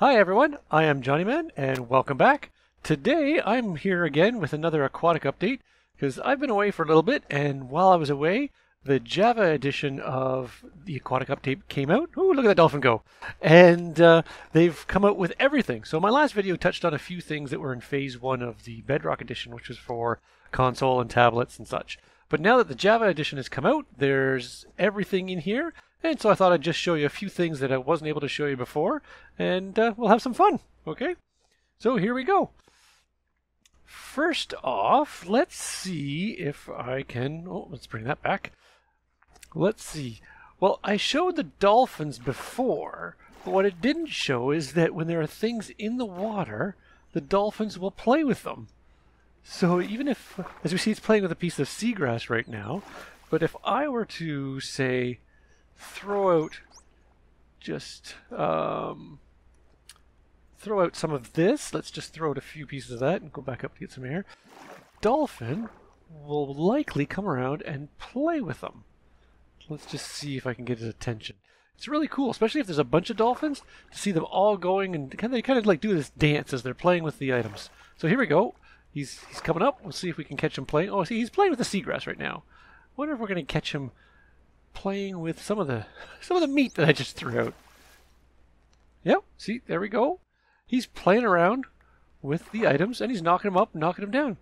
Hi everyone, I am Johnnyman and welcome back. Today I'm here again with another aquatic update because I've been away for a little bit, and while I was away the Java edition of the aquatic update came out. Ooh, look at that Dolphin Go. And they've come out with everything. So my last video touched on a few things that were in phase 1 of the Bedrock edition, which was for console and tablets and such. But now that the Java edition has come out, there's everything in here. And so I thought I'd just show you a few things that I wasn't able to show you before, and we'll have some fun, okay? So here we go. First off, let's see if I can... Oh, let's bring that back. Let's see. Well, I showed the dolphins before, but what it didn't show is that when there are things in the water, the dolphins will play with them. So even if, as we see, it's playing with a piece of seagrass right now, but if I were to, say, throw out some of this. Let's just throw out a few pieces of that and go back up to get some air. Dolphin will likely come around and play with them. Let's just see if I can get his attention. It's really cool, especially if there's a bunch of dolphins, to see them all going and they kind of like do this dance as they're playing with the items. So here we go. He's coming up. We'll see if we can catch him playing. Oh, see, he's playing with the seagrass right now. Wonder if we're going to catch him playing with some of the meat that I just threw out. Yep, see, there we go. He's playing around with the items and he's knocking them up, knocking them down.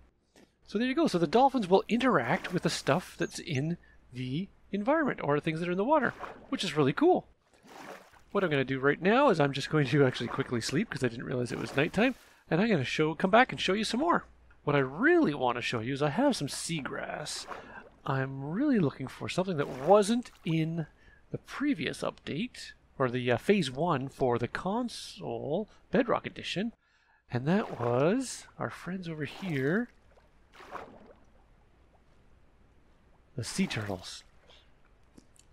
So there you go. So the dolphins will interact with the stuff that's in the environment or the things that are in the water, which is really cool. What I'm going to do right now is I'm just going to actually quickly sleep because I didn't realize it was nighttime, and I'm going to come back and show you some more. What I really want to show you is I have some seagrass. I'm really looking for something that wasn't in the previous update, or the phase 1 for the console Bedrock edition, and that was our friends over here, the sea turtles.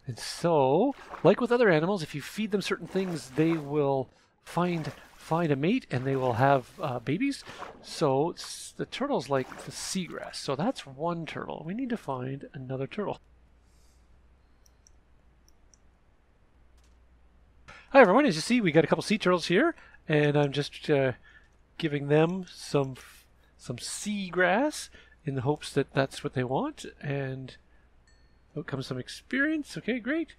And so, like with other animals, if you feed them certain things, they will find a mate and they will have babies. So the turtles like the seagrass. So that's one turtle. We need to find another turtle. Hi everyone, as you see, we got a couple sea turtles here, and I'm just giving them some seagrass in the hopes that that's what they want, and out comes some experience. Okay, great.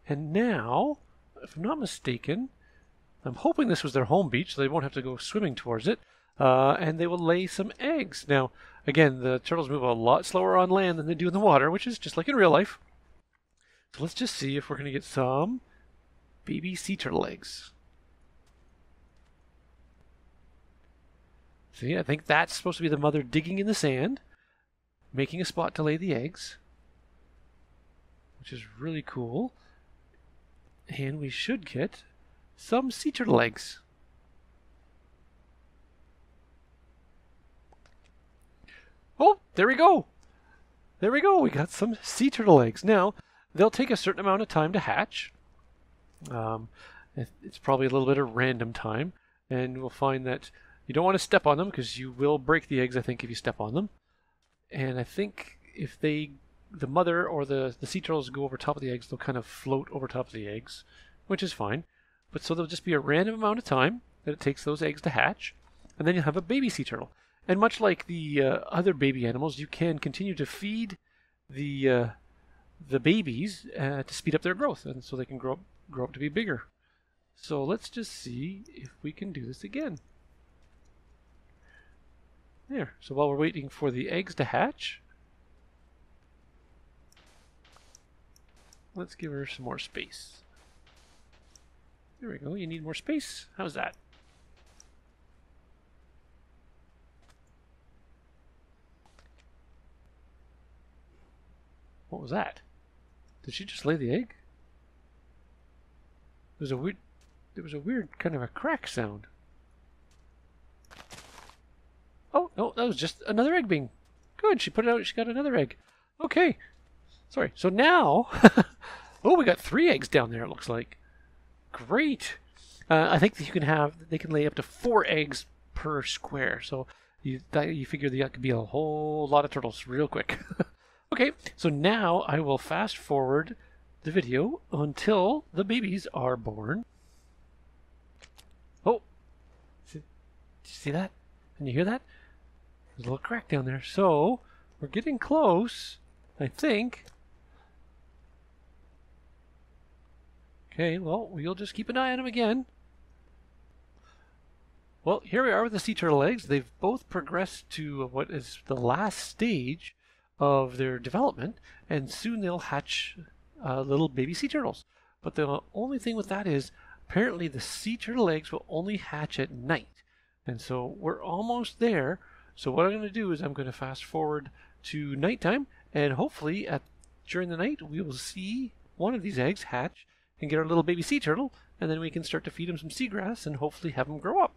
And now, if I'm not mistaken, I'm hoping this was their home beach, so they won't have to go swimming towards it, and they will lay some eggs. Now, again, the turtles move a lot slower on land than they do in the water, which is just like in real life. So let's just see if we're going to get some baby sea turtle eggs. See, I think that's supposed to be the mother digging in the sand, making a spot to lay the eggs, which is really cool. And we should get some sea turtle eggs. Oh, there we go. There we go. We got some sea turtle eggs. Now, they'll take a certain amount of time to hatch. It's probably a little bit of random time, and we'll find that you don't want to step on them because you will break the eggs, I think, if you step on them. And I think if the mother or the sea turtles go over top of the eggs, they'll kind of float over top of the eggs, which is fine. But so there'll just be a random amount of time that it takes those eggs to hatch, and then you'll have a baby sea turtle. And much like the other baby animals, you can continue to feed the babies to speed up their growth, and so they can grow up to be bigger. So let's just see if we can do this again. There. So while we're waiting for the eggs to hatch, let's give her some more space. There we go. You need more space? How's that? What was that? Did she just lay the egg? There was a weird kind of a crack sound. Oh, no, that was just another egg being... Good, she put it out, she got another egg. Okay. Sorry. So now... Oh, we got 3 eggs down there, it looks like. Great. I think that they can lay up to 4 eggs per square. So you figure that could be a whole lot of turtles real quick. Okay, so now I will fast forward the video until the babies are born. Oh, See that? Can you hear that? There's a little crack down there. So, we're getting close, I think. Okay, well, we'll just keep an eye on them again. Well, here we are with the sea turtle eggs. They've both progressed to what is the last stage of their development, and soon they'll hatch little baby sea turtles. But the only thing with that is, apparently the sea turtle eggs will only hatch at night. And so we're almost there. So what I'm going to do is I'm going to fast forward to nighttime, and hopefully during the night we will see one of these eggs hatch and get our little baby sea turtle, and then we can start to feed him some seagrass and hopefully have him grow up.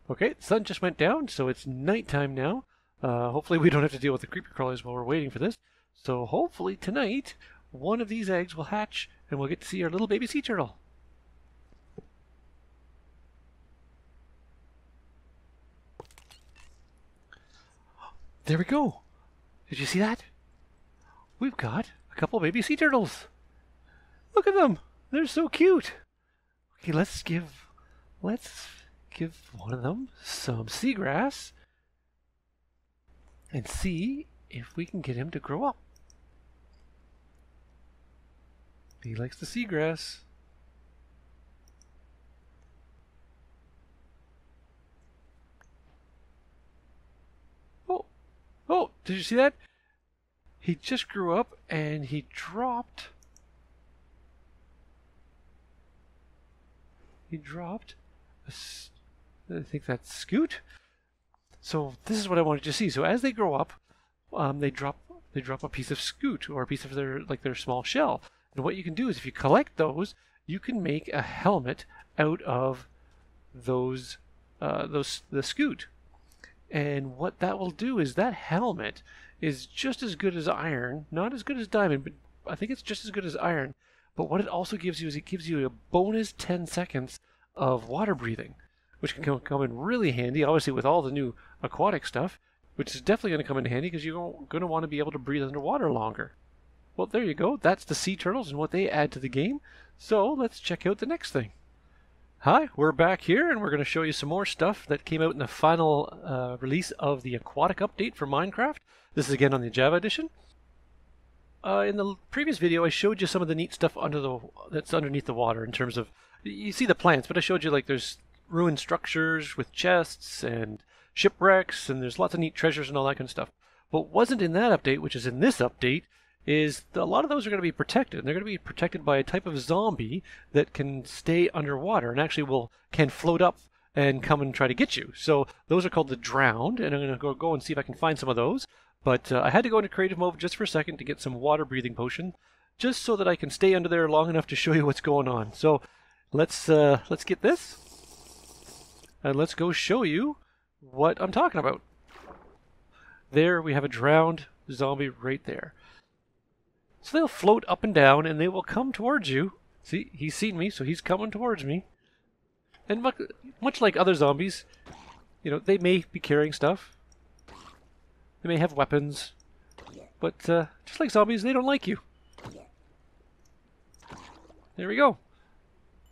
Okay, the sun just went down, so it's nighttime now. Hopefully we don't have to deal with the creeper crawlers while we're waiting for this. So hopefully tonight, one of these eggs will hatch and we'll get to see our little baby sea turtle. There we go. Did you see that? We've got a couple baby sea turtles. Look at them. They're so cute. Okay, let's give one of them some seagrass and see if we can get him to grow up. He likes the seagrass. Oh, did you see that? He just grew up and he dropped. I think that's Scoot. So this is what I wanted to see. So as they grow up, they drop a piece of Scoot or a piece of their small shell. And what you can do is if you collect those, you can make a helmet out of the Scoot. And what that will do is that helmet is just as good as iron, not as good as diamond, but I think it's just as good as iron. But what it also gives you is it gives you a bonus 10 seconds of water breathing, which can come in really handy, obviously with all the new aquatic stuff, which is definitely going to come in handy because you're going to want to be able to breathe underwater longer. Well, there you go. That's the sea turtles and what they add to the game. So let's check out the next thing. Hi, we're back here and we're going to show you some more stuff that came out in the final release of the Aquatic update for Minecraft. This is again on the Java edition. In the previous video I showed you some of the neat stuff that's underneath the water in terms of, you see the plants, but I showed you like there's ruined structures with chests and shipwrecks and there's lots of neat treasures and all that kind of stuff. What wasn't in that update, which is in this update, is a lot of those are going to be protected. They're going to be protected by a type of zombie that can stay underwater and actually can float up and come and try to get you. So those are called the drowned, and I'm going to go and see if I can find some of those. But I had to go into creative mode just for a second to get some water breathing potion, just so that I can stay under there long enough to show you what's going on. So let's get this, and let's go show you what I'm talking about. There we have a drowned zombie right there. So they'll float up and down and they will come towards you. See, he's seen me, so he's coming towards me. And much like other zombies, you know, they may be carrying stuff. They may have weapons. But just like zombies, they don't like you. There we go.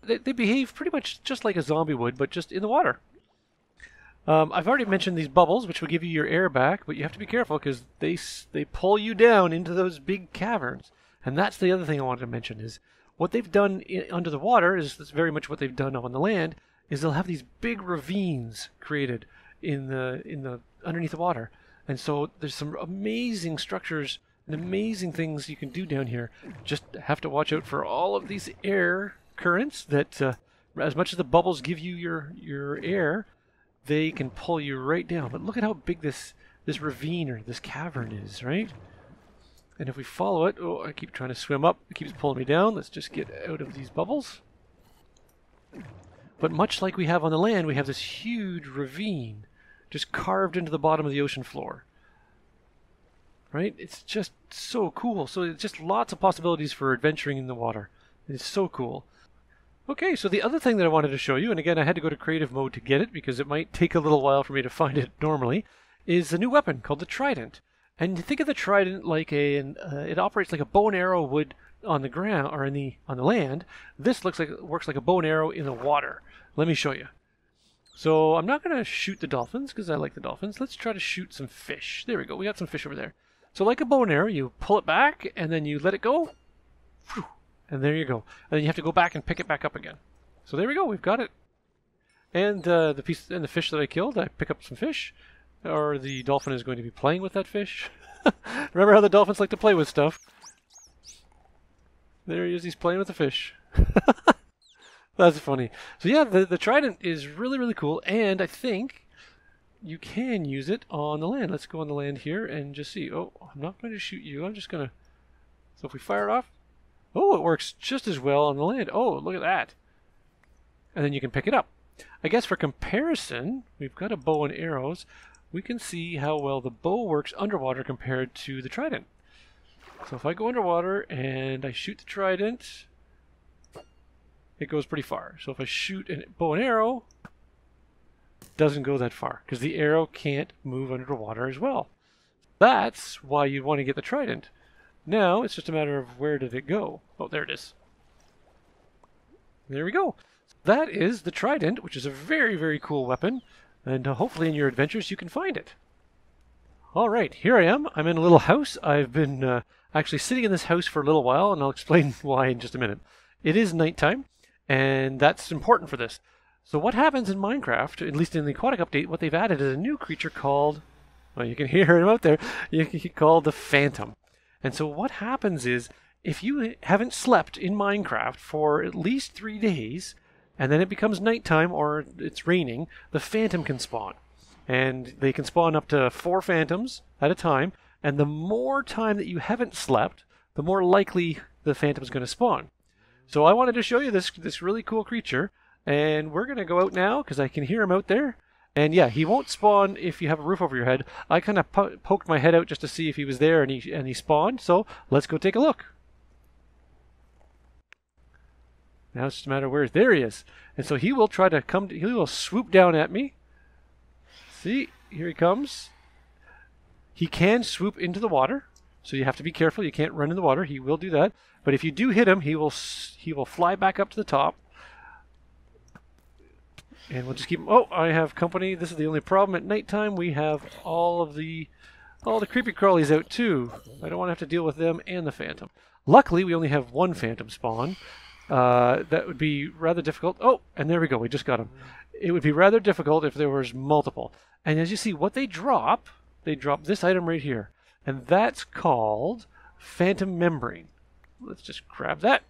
They behave pretty much just like a zombie would, but just in the water. I've already mentioned these bubbles, which will give you your air back, but you have to be careful because they pull you down into those big caverns. And that's the other thing I wanted to mention is what they've done under the water is very much what they've done on the land. Is they'll have these big ravines created in the underneath the water, and so there's some amazing structures and amazing things you can do down here. Just have to watch out for all of these air currents that, as much as the bubbles give you your air, they can pull you right down. But look at how big this ravine or this cavern is, right? And if we follow it, oh, I keep trying to swim up. It keeps pulling me down. Let's just get out of these bubbles. But much like we have on the land, we have this huge ravine just carved into the bottom of the ocean floor. Right? It's just so cool. So it's just lots of possibilities for adventuring in the water. It's so cool. Okay, so the other thing that I wanted to show you, and again I had to go to creative mode to get it because it might take a little while for me to find it normally, is a new weapon called the Trident. And think of the Trident like it operates like a bow and arrow would on the ground or on the land. This works like a bow and arrow in the water. Let me show you. So I'm not going to shoot the dolphins because I like the dolphins. Let's try to shoot some fish. There we go. We got some fish over there. So like a bow and arrow, you pull it back and then you let it go. And there you go. And then you have to go back and pick it back up again. So there we go. We've got it. And the fish that I killed, I pick up some fish. Or the dolphin is going to be playing with that fish. Remember how the dolphins like to play with stuff? There he is. He's playing with the fish. That's funny. So yeah, the Trident is really, really cool. And I think you can use it on the land. Let's go on the land here and just see. Oh, I'm not going to shoot you. I'm just going to... So if we fire it off... Oh, it works just as well on the land. Oh, look at that. And then you can pick it up. I guess for comparison, we've got a bow and arrows. We can see how well the bow works underwater compared to the Trident. So if I go underwater and I shoot the Trident, it goes pretty far. So if I shoot a bow and arrow, it doesn't go that far because the arrow can't move underwater as well. That's why you want to get the Trident. Now it's just a matter of where did it go. Oh, there it is. There we go. That is the Trident, which is a very, very cool weapon. And hopefully in your adventures you can find it. Alright, here I am. I'm in a little house. I've been actually sitting in this house for a little while, and I'll explain why in just a minute. It is nighttime, and that's important for this. So what happens in Minecraft, at least in the Aquatic update, what they've added is a new creature called, well, you can hear him out there, called the Phantom. And so what happens is, if you haven't slept in Minecraft for at least 3 days, and then it becomes nighttime or it's raining, the Phantom can spawn. And they can spawn up to 4 phantoms at a time, and the more time that you haven't slept, the more likely the Phantom is going to spawn. So I wanted to show you this really cool creature, and we're going to go out now because I can hear him out there. And yeah, he won't spawn if you have a roof over your head. I kind of poked my head out just to see if he was there, and he spawned. So let's go take a look. Now it's just a matter of where. There he is. And so he will try to come. He will swoop down at me. See, here he comes. He can swoop into the water, so you have to be careful. You can't run in the water. He will do that. But if you do hit him, he will fly back up to the top. And we'll just keep him. Oh, I have company. This is the only problem. At nighttime, we have all the creepy crawlies out too. I don't want to have to deal with them and the Phantom. Luckily, we only have 1 Phantom spawn. That would be rather difficult. Oh, and there we go. We just got him. It would be rather difficult if there was multiple. And as you see, what they drop this item right here. And that's called Phantom Membrane. Let's just grab that.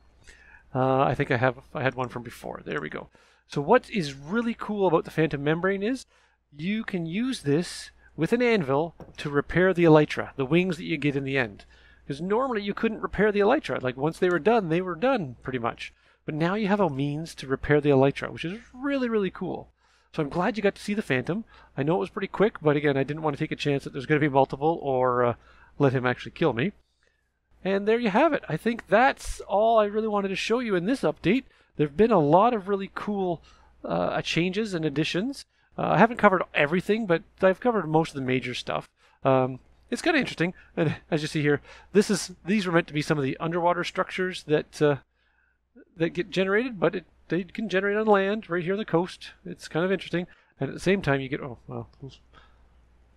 I think I had one from before. There we go. So what is really cool about the Phantom Membrane is you can use this with an anvil to repair the elytra, the wings that you get in the end. Because normally you couldn't repair the elytra. Like once they were done pretty much. But now you have a means to repair the elytra, which is really, really cool. So I'm glad you got to see the Phantom. I know it was pretty quick, but again, I didn't want to take a chance that there's going to be multiple or let him actually kill me. And there you have it. I think that's all I really wanted to show you in this update. There have been a lot of really cool changes and additions. I haven't covered everything, but I've covered most of the major stuff. It's kind of interesting, and as you see here, these were meant to be some of the underwater structures that get generated, but they can generate on land right here on the coast. It's kind of interesting, and at the same time, you get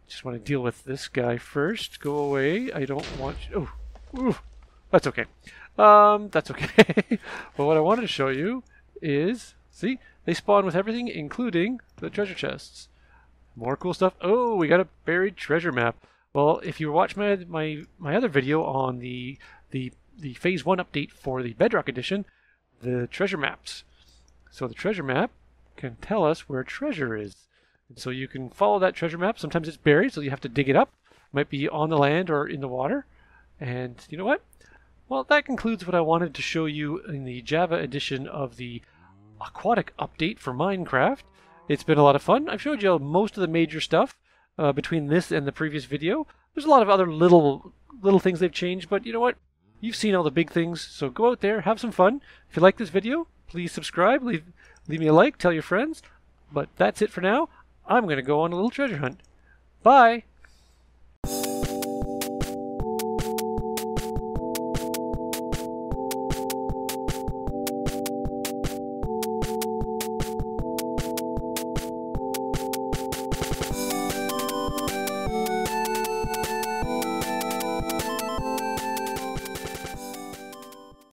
just want to deal with this guy first. Go away. I don't want you. Oh, that's okay. That's okay. But what I wanted to show you is, see, they spawn with everything, including the treasure chests. More cool stuff. Oh, we got a buried treasure map. Well, if you watch my other video on the Phase 1 update for the Bedrock Edition, the treasure maps. So the treasure map can tell us where treasure is. And so you can follow that treasure map. Sometimes it's buried, so you have to dig it up. It might be on the land or in the water. And you know what? Well, that concludes what I wanted to show you in the Java edition of the Aquatic update for Minecraft. It's been a lot of fun. I've showed you most of the major stuff between this and the previous video. There's a lot of other little things they've changed, but you know what? You've seen all the big things, so go out there, have some fun. If you like this video, please subscribe, leave me a like, tell your friends. But that's it for now. I'm going to go on a little treasure hunt. Bye!